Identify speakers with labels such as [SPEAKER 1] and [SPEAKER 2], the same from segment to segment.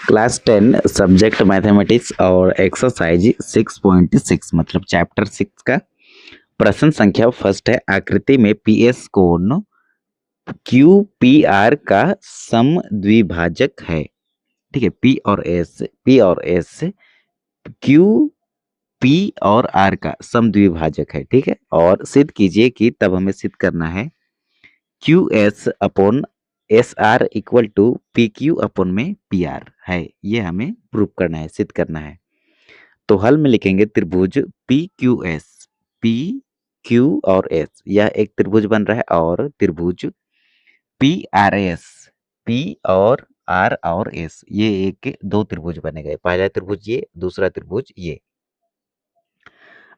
[SPEAKER 1] Class 10 subject mathematics और exercise 6.6 मतलब chapter 6 का प्रश्न संख्या फर्स्ट है। आकृति में पी एस कोण क्यू पी आर का समद्विभाजक है। ठीक है, पी और एस क्यू पी और आर का समद्विभाजक है। ठीक है, और सिद्ध कीजिए कि तब हमें सिद्ध करना है Q S upon S R equal to P Q upon में पी आर है। ये हमें प्रूव करना है, सिद्ध करना है। तो हल में लिखेंगे त्रिभुज पी क्यू और एस, यह एक त्रिभुज बन रहा है, और त्रिभुज पी आर एस, पी और एस, ये एक दो त्रिभुज बने गए। पहला त्रिभुज ये, दूसरा त्रिभुज ये।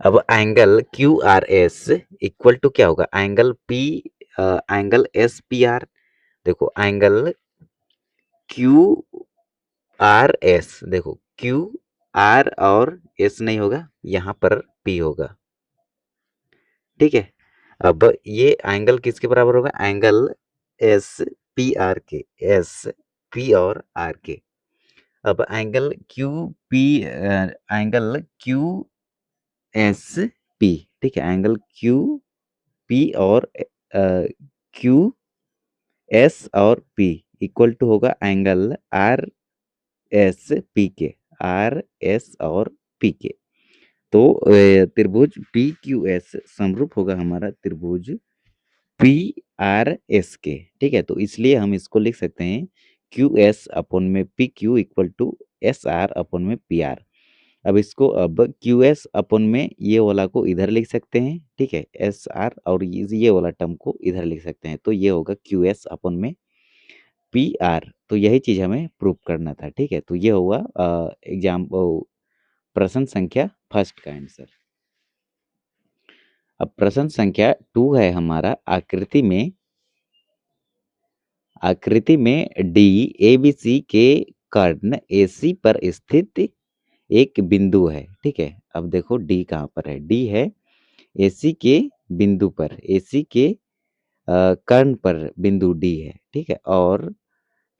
[SPEAKER 1] अब angle Q R S equal to क्या होगा, एंगल एस पी आर। देखो एंगल क्यू आर एस, देखो क्यू आर और एस नहीं होगा, यहाँ पर पी होगा। ठीक है, अब ये एंगल किसके बराबर होगा, एंगल एस पी आर के, एस पी और आर के। अब एंगल क्यू एस पी, ठीक है, एंगल क्यू पी और क्यू एस और पी इक्वल टू होगा एंगल आर एस पी के, आर एस और पी के। तो त्रिभुज पी क्यू एस समरूप होगा हमारा त्रिभुज पी आर एस के। ठीक है, तो इसलिए हम इसको लिख सकते हैं क्यू एस अपॉन में P Q equal to S R upon में पी आर। अब क्यू एस अपॉन में ये वाला को इधर लिख सकते हैं। ठीक है, एस आर और ये वाला टर्म को इधर लिख सकते हैं, तो ये होगा क्यू एस अपॉन में पी आर। तो यही चीज हमें प्रूव करना था। ठीक है, तो ये हुआ प्रश्न संख्या फर्स्ट का आंसर। अब प्रश्न संख्या 2 है हमारा। आकृति में डी ए बी सी के कर्ण ए सी पर स्थित एक बिंदु है। ठीक है, अब देखो डी कहाँ पर है, डी है ए सी के बिंदु पर, ए सी के कर्ण पर बिंदु डी है। ठीक है, और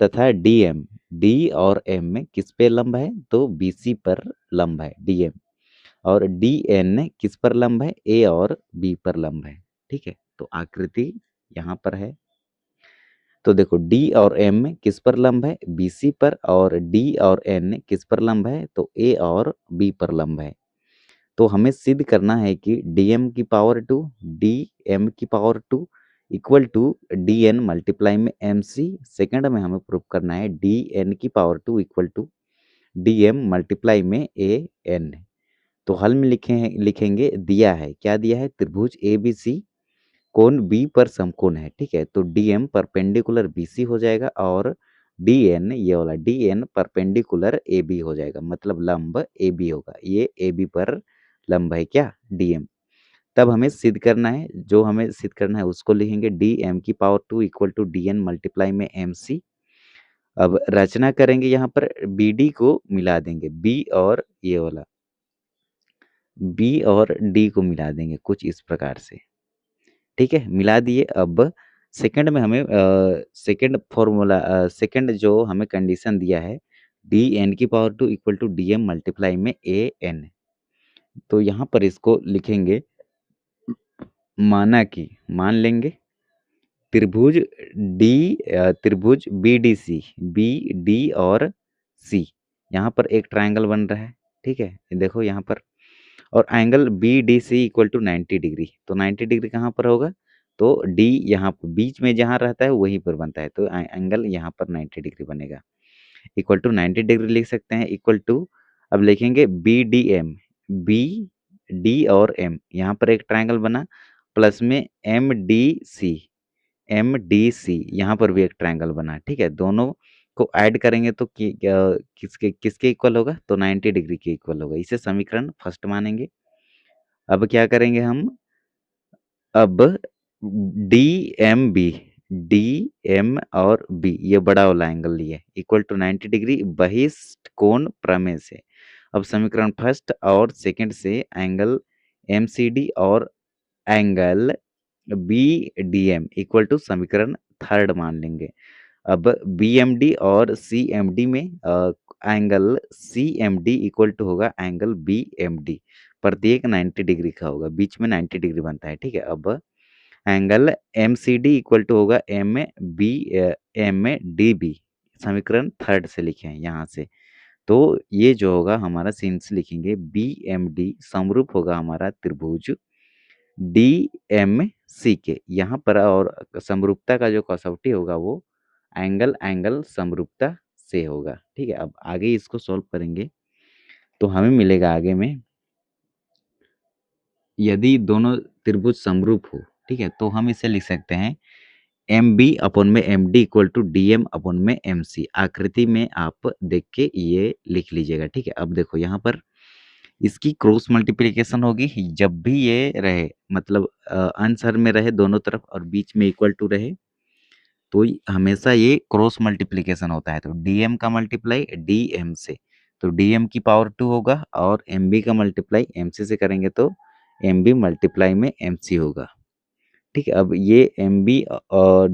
[SPEAKER 1] तथा डी और एम में किस पे लंब है, तो बी सी पर लंब है डी एम, और डी एन किस पर लंब है, ए और बी पर लंब है। ठीक है, तो आकृति यहाँ पर है। तो देखो डी और एम किस पर लंब है, बी सी पर, और डी और एन किस पर लंब है, तो ए और बी पर लंब है। तो हमें सिद्ध करना है कि डी एम की पावर 2 डी एम की power 2 equal to D N multiply में एम सी। सेकेंड में हमें प्रूव करना है डी एन की power 2 equal to D M multiply में ए एन। तो हल में लिखेंगे दिया है, क्या दिया है, त्रिभुज ए बी सी कोण बी पर समकोण है। ठीक है, तो D M perpendicular B C हो जाएगा, और डी एन, ये वाला D N perpendicular A B हो जाएगा, मतलब लंब ए बी होगा। ये ए बी पर लंब है क्या, डी एम। तब हमें सिद्ध करना है, जो हमें सिद्ध करना है उसको लिखेंगे डी एम की power 2 equal to D N multiply में एम सी। अब रचना करेंगे, यहाँ पर बी डी को मिला देंगे, बी और ये वाला बी और डी को मिला देंगे कुछ इस प्रकार से। ठीक है, मिला दिए। अब सेकंड में हमें सेकंड जो हमें कंडीशन दिया है डी एन की power 2 equal to D M multiply में ए एन। तो यहाँ पर इसको लिखेंगे, मान लेंगे त्रिभुज B D C, B D और सी, यहाँ पर एक ट्रायंगल बन रहा है। ठीक है, देखो यहाँ पर, और angle B D C equal to 90 degree. तो 90 डिग्री कहाँ पर होगा, तो डी यहाँ पर बीच में जहाँ रहता है वहीं पर बनता है, तो एंगल यहाँ पर 90 डिग्री बनेगा। इक्वल टू 90 डिग्री लिख सकते हैं, इक्वल टू, अब लिखेंगे B D M, B D और एम, यहाँ पर एक ट्रायंगल बना, प्लस में एम डी सी, यहाँ पर भी एक ट्रायंगल बना। ठीक है, दोनों को ऐड करेंगे तो किसके किसके इक्वल होगा, तो 90 डिग्री के इक्वल होगा। इसे समीकरण फर्स्ट मानेंगे। अब क्या करेंगे हम, अब डी एम और बी, ये बड़ा वाला एंगल लिए इक्वल टू 90 डिग्री बहिष्ठ कोण प्रमेय से। अब समीकरण फर्स्ट और सेकंड से एंगल एम सी डी और angle B D M equal to समीकरण थर्ड मान लेंगे। अब बी एम डी और सी एम डी में angle C M D equal to होगा एंगल बी एम डी, प्रत्येक 90 डिग्री का होगा, बीच में 90 डिग्री बनता है, ठीक है। अब angle M C D equal to होगा एम ए डी बी, समीकरण थर्ड से लिखे हैं यहाँ से। तो ये जो होगा हमारा सीन से लिखेंगे बी एम डी समरूप होगा हमारा त्रिभुज डी एम सी के, यहाँ पर और समरूपता का जो कसौटी होगा वो एंगल एंगल समरूपता से होगा, ठीक है। अब आगे इसको सॉल्व करेंगे तो हमें मिलेगा आगे में, यदि दोनों त्रिभुज समरूप हो, ठीक है, तो हम इसे लिख सकते हैं एम बी अपॉन में M D equal to D M upon में एम सी। आकृति में आप देख के ये लिख लीजिएगा, ठीक है। अब देखो यहाँ पर इसकी क्रॉस मल्टीप्लिकेशन होगी जब भी ये रहे, मतलब आंसर में रहे दोनों तरफ और बीच में इक्वल टू रहे, तो हमेशा ये क्रॉस मल्टीप्लिकेशन होता है। तो डीएम का मल्टीप्लाई डीएम से, तो डीएम की पावर 2 होगा, और एमबी का मल्टीप्लाई एमसी से करेंगे तो एमबी मल्टीप्लाई में एमसी होगा, ठीक है। अब ये M B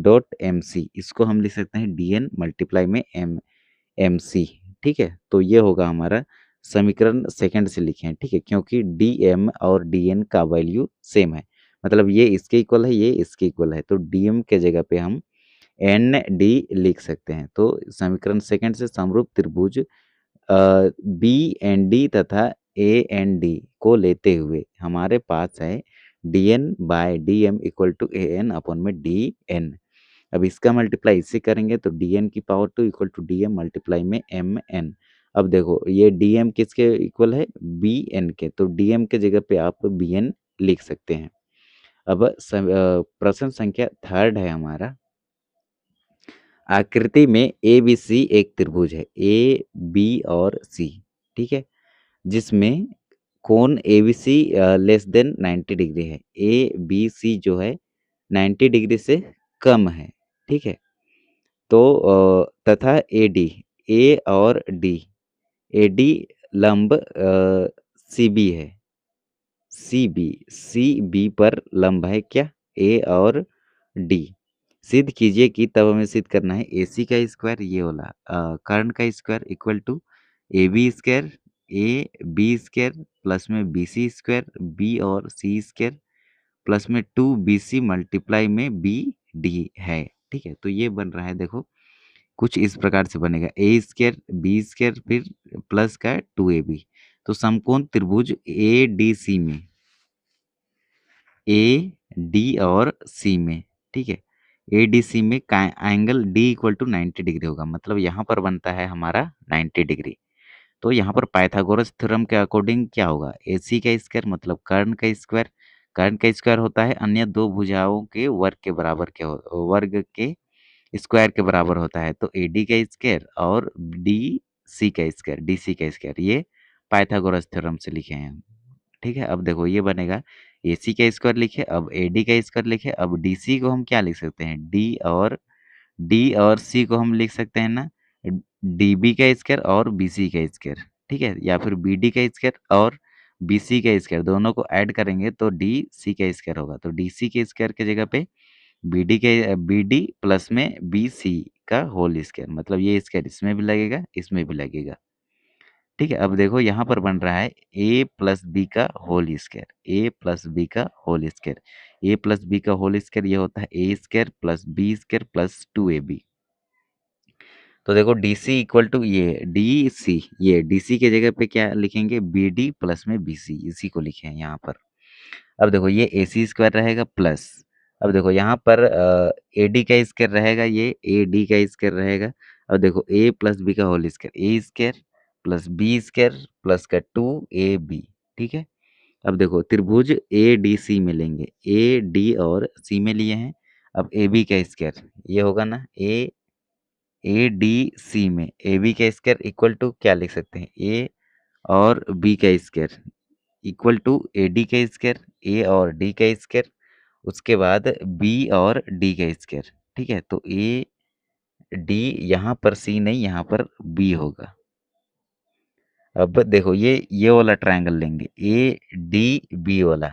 [SPEAKER 1] dot M C, इसको हम लिख सकते हैं डी एन मल्टीप्लाई में एम सी, ठीक है। तो ये होगा हमारा समीकरण सेकंड से लिखे हैं, ठीक है, क्योंकि डी एम और डी एन का वैल्यू सेम है, मतलब ये इसके इक्वल है, ये इसके इक्वल है, तो डी एम के जगह पे हम एन डी लिख सकते हैं। तो समीकरण सेकंड से समरूप त्रिभुज बी एन डी तथा ए एन डी को लेते हुए हमारे पास है D N by D M equal to A N upon में डी एन। अब इसका मल्टीप्लाई इससे करेंगे तो डी एन की power 2 equal to D M multiply में एम एन। अब देखो ये डी एम किसके इक्वल है, बी एन के, तो डी एम के जगह पे आप बी एन लिख सकते हैं। अब प्रश्न संख्या थर्ड है हमारा, आकृति में ए बी सी एक त्रिभुज है, ए बी और सी, ठीक है, जिसमें कोण A B C less than 90 degree है, ए बी सी जो है 90 डिग्री से कम है, ठीक है। तो तथा ए डी, ए और डी, ए डी लंब सी बी है, सी बी पर लंब है क्या, ए और डी। सिद्ध कीजिए कि, तब हमें सिद्ध करना है ए सी का स्क्वायर, ये वाला कर्ण का square equal to A B square, A B square plus में बी सी स्क्वायर, बी और सी स्क्वायर प्लस में 2bc मल्टीप्लाई में बी डी है, ठीक है। तो ये बन रहा है, देखो कुछ इस प्रकार से बनेगा, ए स्क्वायर बी स्क्वायर फिर प्लस का 2ab। तो समकोण त्रिभुज ए डी सी में, ए डी और सी में, ठीक है, ए डी सी में angle D equal to 90 degree होगा, मतलब यहाँ पर बनता है हमारा 90 डिग्री। तो यहाँ पर पाइथागोरस थ्योरम के अकॉर्डिंग क्या होगा, ए सी का स्क्वायर मतलब कर्ण का स्क्वायर, कर्ण का स्क्वायर होता है अन्य दो भुजाओं के वर्ग के बराबर के वर्ग के स्क्वायर के बराबर होता है। तो ए डी का स्क्वायर और डी सी का स्क्वायर, डी सी का स्क्वायर, ये पाइथागोरस थ्योरम से लिखे हैं, ठीक है। अब देखो ये बनेगा ए सी का स्क्वायर लिखे, अब ए डी का स्क्वायर लिखे, अब डी सी को हम क्या लिख सकते हैं, डी और सी को हम लिख सकते हैं ना डी बी का स्क्वायर और बी सी का स्क्वायर, ठीक है, या फिर बी डी का स्क्वायर और बी सी का स्क्वायर, दोनों को ऐड करेंगे तो डी सी का स्क्वायर होगा। तो डी सी के स्क्वायर के जगह पे बी डी प्लस में बी सी का होल स्क्वायर, मतलब ये स्क्वायर इसमें भी लगेगा इसमें भी लगेगा, ठीक है। अब देखो यहाँ पर बन रहा है ए प्लस बी का whole square, A plus B का whole square, A plus B का होल स्क्वायर ये होता है A square plus B square plus 2ab। तो देखो डी सी इक्वल टू ये डी सी, ये डी सी के जगह पे क्या लिखेंगे, बी डी प्लस में बी सी, इसी को लिखे हैं यहाँ पर। अब देखो ये ए सी स्क्वायर रहेगा प्लस, अब देखो यहाँ पर ए डी का स्क्वायर रहेगा, ये ए डी का स्क्वायर रहेगा। अब देखो ए प्लस बी का whole square, A square plus B square plus का 2ab, ठीक है। अब देखो त्रिभुज ए डी सी में लेंगे, ए डी और सी में लिए हैं, अब ए बी का स्क्वायर ये होगा ना ए डी सी में ए बी का स्क्वायर इक्वल टू क्या लिख सकते हैं, ए और बी का square equal to A D का स्क्वायर, ए और डी का स्क्वायर, उसके बाद बी और डी का स्क्वायर, ठीक है। तो ए डी, यहाँ पर सी नहीं यहाँ पर बी होगा। अब देखो ये वाला ट्रायंगल लेंगे ए डी बी वाला,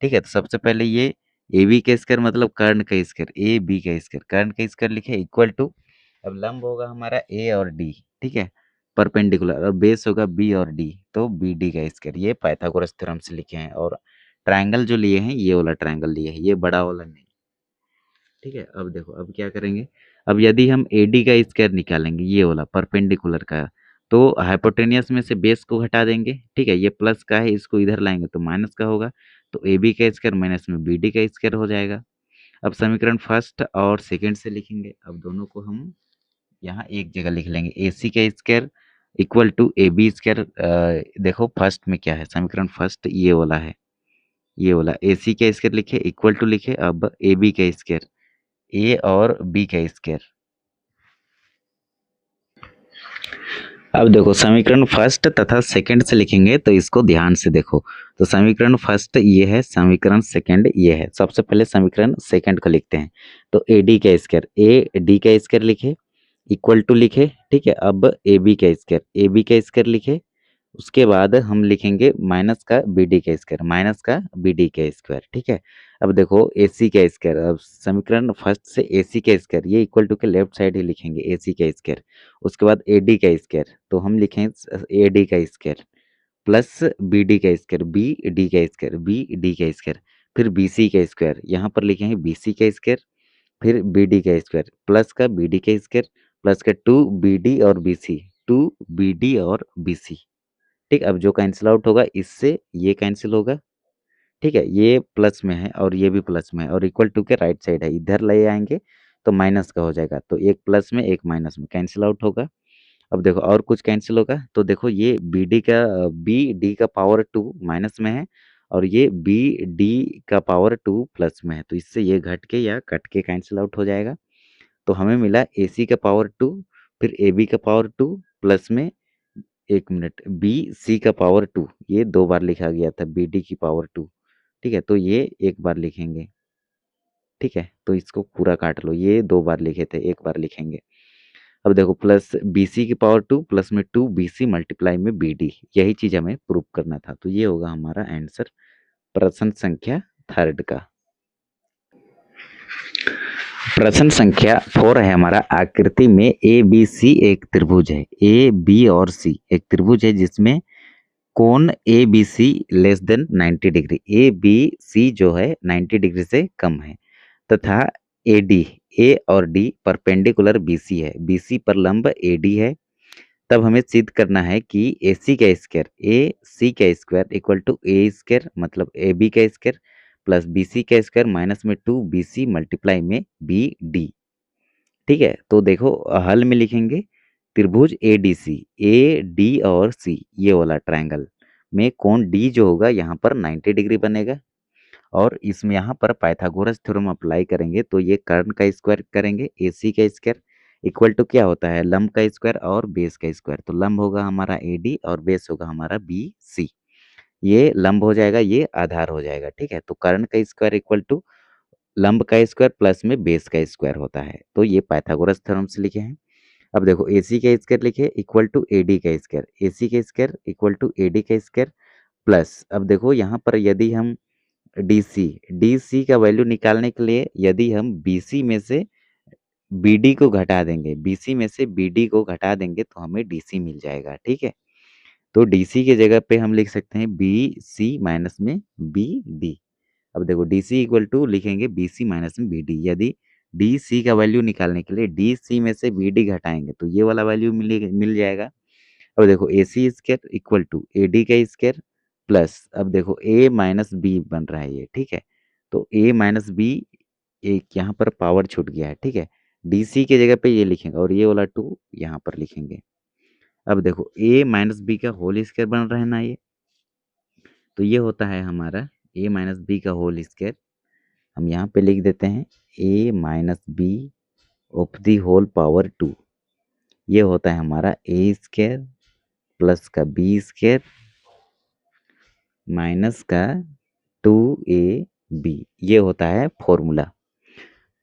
[SPEAKER 1] ठीक है। तो सबसे पहले ये ए बी का स्क्वायर मतलब कर्ण का स्क्वायर, ए बी का स्क्वायर, कर्ण का स्क्वायर लिखे इक्वल टू, अब लंब होगा हमारा ए और डी, ठीक है। परपेंडिकुलर और बेस होगा बी और डी, तो बी डी का स्क्वायर। ये पाइथागोरस थ्योरम से लिखे हैं। और ट्रायंगल जो लिए हैं ये वाला ट्रायंगल लिए हैं, ये बड़ा वाला नहीं। ठीक है, अब देखो अब क्या करेंगे। अब यदि हम ए डी का स्क्वायर निकालेंगे, ये वाला परपेंडिकुलर का, तो हाइपोटेनियस में से बेस को घटा देंगे। ठीक है, ये प्लस का है, इसको इधर लाएंगे तो माइनस का होगा, तो ए बी का स्क्वायर माइनस में बी डी का स्क्वायर हो जाएगा। अब समीकरण फर्स्ट और सेकंड से लिखेंगे। अब दोनों को हम यहाँ एक जगह लिख लेंगे, ए सी का square equal to A B square. देखो फर्स्ट में क्या है, समीकरण फर्स्ट ये वाला है, ये वाला ए सी का स्क्वायर लिखे इक्वल टू लिखे, अब ए बी का स्क्वायर, ए और बी का स्क्वायर। अब देखो समीकरण फर्स्ट तथा सेकंड से लिखेंगे तो इसको ध्यान से देखो। तो समीकरण फर्स्ट ये है, समीकरण सेकंड ये है। सबसे पहले समीकरण सेकंड को लिखते हैं। तो ए डी का स्क्वायर, ए डी का स्क्वायर लिखे इक्वल टू लिखे। ठीक है, अब ए बी का स्क्वायर, ए बी का स्क्वायर लिखे, उसके बाद हम लिखेंगे माइनस का बी डी का स्क्वायर, माइनस का बी डी का स्क्वायर। ठीक है, अब देखो ए सी का स्क्वायर, अब समीकरण फर्स्ट से ए सी का स्क्वायर, ये इक्वल टू के लेफ्ट साइड ही लिखेंगे ए सी का स्क्वायर। उसके बाद ए डी का स्क्वायर, तो हम लिखेंगे ए डी का स्क्वायर प्लस बी डी का स्क्वायर, बी डी का स्क्वायर, बी डी का स्क्वायर, फिर बी सी का स्क्वायर, यहाँ पर लिखेंगे बी सी का स्क्वायर, फिर बी डी का स्क्वायर प्लस का बी डी का स्क्वायर प्लस का टू बी डी और B C, two B D और बी सी। ठीक, अब जो कैंसिल आउट होगा इससे ये कैंसिल होगा। ठीक है, ये प्लस में है और ये भी प्लस में है और इक्वल टू के राइट साइड है, इधर ले आएंगे तो माइनस का हो जाएगा, तो एक प्लस में एक माइनस में कैंसिल आउट होगा। अब देखो और कुछ कैंसिल होगा, तो देखो ये बी डी का पावर 2 माइनस में है और ये बी डी का पावर 2 प्लस में है, तो इससे ये घट के या कट के कैंसिल आउट हो जाएगा। तो हमें मिला ए सी का पावर 2, फिर ए बी का पावर 2 प्लस में, एक मिनट, बी सी का पावर 2, ये 2 बार लिखा गया था बी डी की पावर 2। ठीक है, तो ये एक बार लिखेंगे। ठीक है, तो इसको पूरा काट लो, ये 2 बार लिखे थे, एक बार लिखेंगे। अब देखो प्लस बी सी की पावर 2 प्लस में 2 बी सी मल्टीप्लाई में बी डी, यही चीज हमें प्रूव करना था। तो ये होगा हमारा आंसर प्रश्न संख्या थर्ड का। प्रश्न संख्या 4 है हमारा, आकृति में ए बी सी एक त्रिभुज है, ए बी और सी एक त्रिभुज है जिसमें कोण A B C less than 90 degree, A B C जो है 90 डिग्री से कम है, तथा ए डी, ए और डी परपेंडिकुलर बी सी है, बी सी पर लंब ए डी है। तब हमें सिद्ध करना है कि ए सी का स्क्वायर, ए सी का square equal to A square मतलब ए बी का स्क्वायर प्लस बी सी का स्क्वायर माइनस में 2 बी सी मल्टीप्लाई में बी डी। ठीक है, तो देखो हल में लिखेंगे त्रिभुज ए डी सी, ए डी और सी ये वाला ट्रायंगल में कोण डी जो होगा यहाँ पर 90 डिग्री बनेगा, और इसमें यहाँ पर पाइथागोरस थ्योरम अप्लाई करेंगे तो ये कर्ण का स्क्वायर करेंगे, ए सी का स्क्वायर इक्वल टू क्या होता है, लंब का स्क्वायर और बेस का स्क्वायर। तो लंब होगा हमारा ए डी और बेस होगा हमारा बी सी, ये लंब हो जाएगा, ये आधार हो जाएगा। ठीक है, तो कर्ण का स्क्वायर इक्वल टू लंब का स्क्वायर प्लस में बेस का स्क्वायर होता है, तो ये पाइथागोरस थ्योरम से लिखे हैं। अब देखो ए सी का स्क्वायर लिखे इक्वल टू ए डी का स्क्वायर, ए सी का square equal to A D का स्क्वायर प्लस, अब देखो यहाँ पर यदि हम डी सी का वैल्यू निकालने के लिए यदि हम बी सी में से बी डी को घटा देंगे, बी सी में से बी डी को घटा देंगे तो हमें डी सी मिल जाएगा। ठीक है, तो डी सी के जगह पे हम लिख सकते हैं बी सी माइनस में बी डी। अब देखो डी सी इक्वल टू लिखेंगे बी सी माइनस में बी डी, यदि डी सी का वैल्यू निकालने के लिए डी सी में से बी डी घटाएंगे तो ये वाला वैल्यू मिल जाएगा। अब देखो A C square equal to A D का स्क्वायर प्लस, अब देखो ए माइनस बी बन रहा है ये। ठीक है, तो ए माइनस बी, एक यहाँ पर पावर छूट गया है। ठीक है, डी सी के जगह पे ये लिखेंगे और ये वाला 2 यहाँ पर लिखेंगे। अब देखो ए माइनस बी का होल स्क्वायर बन रहा है ना ये, तो ये होता है हमारा ए माइनस बी का होल स्क्वायर, हम यहाँ पे लिख देते हैं A minus B of the whole power 2, ये होता है हमारा ए स्क्वायर प्लस का बी स्क्वायर माइनस का 2ab, ये होता है फॉर्मूला।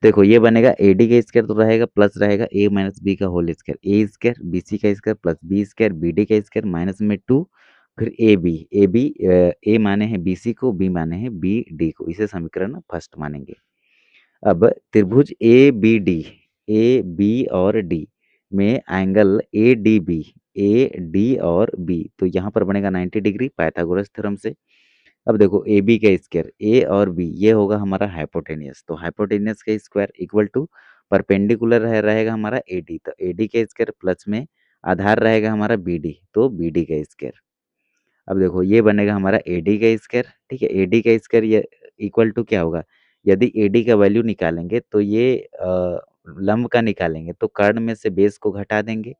[SPEAKER 1] देखो ये बनेगा ए डी का स्क्वायर तो रहेगा प्लस रहेगा ए माइनस बी का whole square, A square B C का square plus B square B D का स्क्वायर माइनस में 2, फिर ए बी, ए माने हैं बी सी को, बी माने हैं बी डी को, इसे समीकरण फर्स्ट मानेंगे। अब त्रिभुज A B D, A B और डी में angle A D B A D और बी, तो यहाँ पर बनेगा 90 डिग्री पाइथागोरस थ्योरम से। अब देखो ए बी का स्क्वायर, ए और बी ये होगा हमारा हाइपोटेनियस, तो हाइपोटेनियस का स्क्वायर इक्वल टू परपेंडिकुलर रहेगा हमारा ए डी, तो ए डी का स्क्वायर प्लस में आधार रहेगा हमारा बी डी, तो बी डी का स्क्वायर। अब देखो ये बनेगा हमारा ए डी का स्क्वायर, ठीक है। ए डी का स्क्वायर ये इक्वल टू क्या होगा, यदि ए डी का वैल्यू निकालेंगे तो ये लंब का निकालेंगे, तो कर्ण में से बेस को घटा देंगे,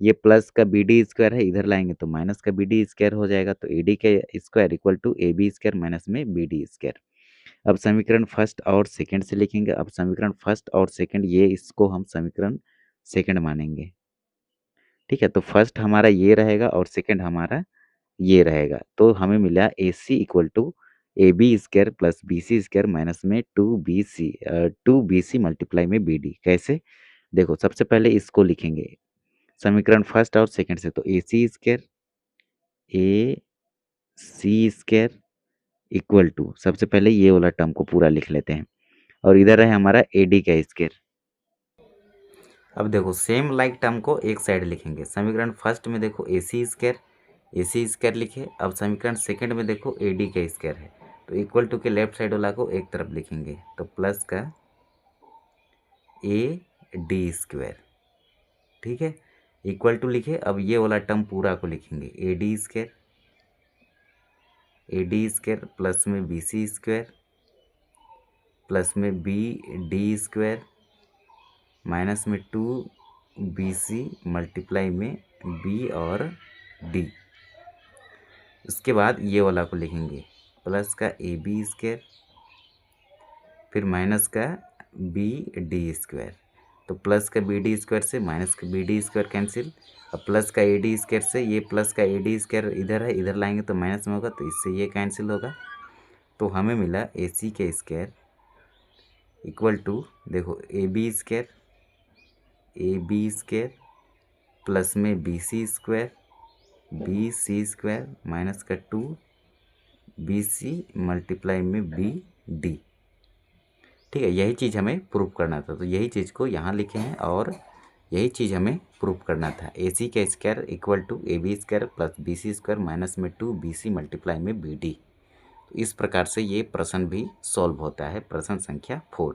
[SPEAKER 1] ये प्लस का बी डी स्क्वायर है, इधर लाएंगे तो माइनस का बी डी स्क्वायर हो जाएगा, तो ए डी का square equal to A B square minus में बी डी स्क्वायर। अब समीकरण फर्स्ट और सेकंड से लिखेंगे। अब समीकरण फर्स्ट और सेकंड ये इसको हम समीकरण सेकंड मानेंगे, ठीक है। तो फर्स्ट हमारा ये रहेगा और सेकंड हमारा ये रहेगा, तो हमें मिला A C equal to A B square plus B C square minus में टू बी सी मल्टीप्लाई में बी डी। कैसे, देखो सबसे पहले इसको लिखेंगे समीकरण फर्स्ट और सेकंड से, तो ए सी स्क्वायर इक्वल टू, सबसे पहले ये वाला टर्म को पूरा लिख लेते हैं, और इधर है हमारा ए डी का स्क्वायर। अब देखो सेम लाइक टर्म को एक साइड लिखेंगे, समीकरण फर्स्ट में देखो ए सी स्क्वायर लिखे, अब समीकरण सेकंड में देखो ए डी का स्क्वायर है, तो इक्वल टू के लेफ्ट साइड वाला को एक तरफ लिखेंगे, तो प्लस का ए डी स्क्वायर, ठीक है, इक्वल टू लिखे। अब ये वाला टर्म पूरा को लिखेंगे ए डी स्क्वायर प्लस में बी सी स्क्वायर प्लस में बी डी स्क्वायर माइनस में टू बी सी मल्टीप्लाई में बी और डी। उसके बाद ये वाला को लिखेंगे प्लस का ए बी स्क्वायर फिर माइनस का बी डी स्क्वायर, तो प्लस का बी डी स्क्वायर से माइनस का बी डी स्क्वायर कैंसिल, अब प्लस का ए डी स्क्वायर से ये प्लस का ए डी स्क्वायर इधर है, इधर लाएंगे तो माइनस में होगा, तो इससे ये कैंसिल होगा, तो हमें मिला ए सी के स्क्वायर इक्वल टू देखो ए बी स्क्वायर प्लस में बी सी स्क्वायर माइनस का टू बी सी मल्टीप्लाई में बी डी, ठीक है। यही चीज़ हमें प्रूफ करना था, तो यही चीज़ को यहाँ लिखे हैं और यही चीज़ हमें प्रूफ करना था। ए सी का square equal to A B square plus B C square minus में टू बी सी मल्टीप्लाई में बी डी। तो इस प्रकार से ये प्रश्न भी सॉल्व होता है, प्रश्न संख्या 4।